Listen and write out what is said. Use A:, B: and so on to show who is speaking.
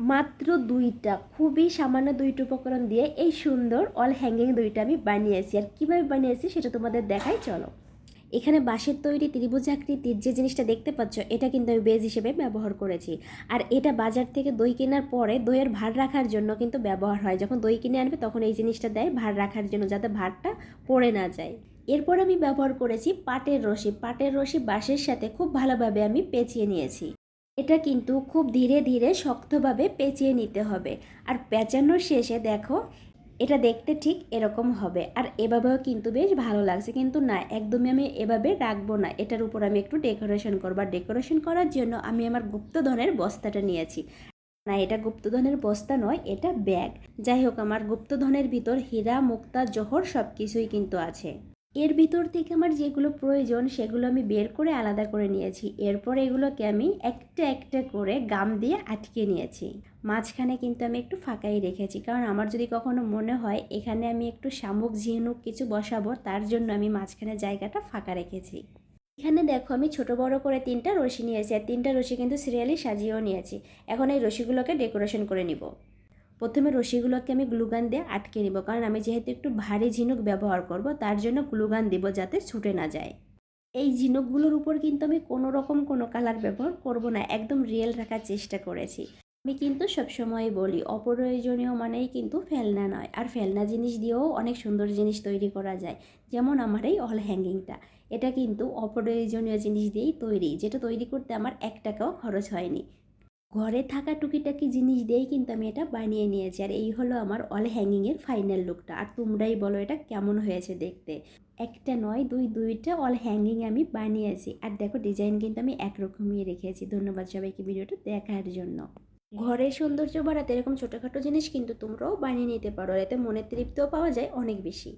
A: মাত্র দুইটা খুবই সামান্য দুইটা উপকরণ দিয়ে এই সুন্দর অল হ্যাঙ্গিং দুইটা আমি বানিয়েছি। আর কীভাবে বানিয়েছি সেটা তোমাদের দেখাই, চলো। এখানে বাঁশের তৈরি ত্রিভুজাকৃতির যে জিনিসটা দেখতে পাচ্ছ, এটা কিন্তু আমি বেজ হিসেবে ব্যবহার করেছি। আর এটা বাজার থেকে দই কেনার পরে দইয়ের ভার রাখার জন্য কিন্তু ব্যবহার হয়। যখন দই কিনে আনবে তখন এই জিনিসটা দেয় ভার রাখার জন্য, যাতে ভারটা পড়ে না যায়। এরপর আমি ব্যবহার করেছি পাটের রশি। পাটের রশি বাঁশের সাথে খুব ভালোভাবে আমি পেঁচিয়ে নিয়েছি। এটা কিন্তু খুব ধীরে ধীরে শক্তভাবে পেঁচিয়ে নিতে হবে। আর পেঁচানোর শেষে দেখো, এটা দেখতে ঠিক এরকম হবে। আর এভাবেও কিন্তু বেশ ভালো লাগছে, কিন্তু না, একদমই আমি এভাবে রাখবো না। এটার উপর আমি একটু ডেকোরেশন করবো। আর ডেকোরেশন করার জন্য আমি আমার গুপ্তধনের বস্তাটা নিয়েছি। না, এটা গুপ্তধনের বস্তা নয়, এটা ব্যাগ। যাই হোক, আমার গুপ্তধনের ভিতর হীরা, মুক্তা, জহর সব কিছুই কিন্তু আছে। এর ভিতর থেকে আমার যেগুলো প্রয়োজন সেগুলো আমি বের করে আলাদা করে নিয়েছি। এরপর এগুলোকে আমি একটা একটা করে গাম দিয়ে আটকে নিয়েছি। মাঝখানে কিন্তু আমি একটু ফাঁকাই রেখেছি, কারণ আমার যদি কখনো মনে হয় এখানে আমি একটু শামুক ঝিনুক কিছু বসাবো, তার জন্য আমি মাঝখানে জায়গাটা ফাঁকা রেখেছি। এখানে দেখো, আমি ছোট বড় করে 3টা রশি নিয়েছি। আর 3টা রশি কিন্তু সিরিয়ালি সাজিয়েও নিয়েছি। এখন এই রশিগুলোকে ডেকোরেশন করে নিব। প্রথমে রশিগুলোকে আমি গ্লুগান দিয়ে আটকে নিব, কারণ আমি যেহেতু একটু ভারী ঝিনুক ব্যবহার করব, তার জন্য গ্লুগান দিব যাতে ছুটে না যায়। এই ঝিনুকগুলোর উপর কিন্তু আমি কোনো রকম কোনো কালার ব্যবহার করব না, একদম রিয়েল রাখার চেষ্টা করেছি। আমি কিন্তু সবসময় বলি, অপ্রয়োজনীয় মানেই কিন্তু ফেলনা নয়। আর ফেলনা জিনিস দিয়েও অনেক সুন্দর জিনিস তৈরি করা যায়। যেমন আমার এই অল হ্যাঙ্গিংটা, এটা কিন্তু অপ্রয়োজনীয় জিনিস দিয়েই তৈরি, যেটা তৈরি করতে আমার 1 টাকাও খরচ হয়নি। ঘরে থাকা টুকিটাকি জিনিস দিয়েই কিন্তু আমি এটা বানিয়ে নিয়েছি। আর এই হলো আমার অল হ্যাঙ্গিংয়ের ফাইনাল লুকটা। আর তোমরাই বলো এটা কেমন হয়েছে দেখতে। একটা নয়, দুইটা অল হ্যাঙ্গিং আমি বানিয়েছি। আর দেখো, ডিজাইন কিন্তু আমি একরকমই রেখেছি। ধন্যবাদ সবাইকে ভিডিওটা দেখার জন্য। ঘরের সৌন্দর্য বাড়াতে এরকম ছোটোখাটো জিনিস কিন্তু তোমরাও বানিয়ে নিতে পারো, এতে মনের তৃপ্তিও পাওয়া যায় অনেক বেশি।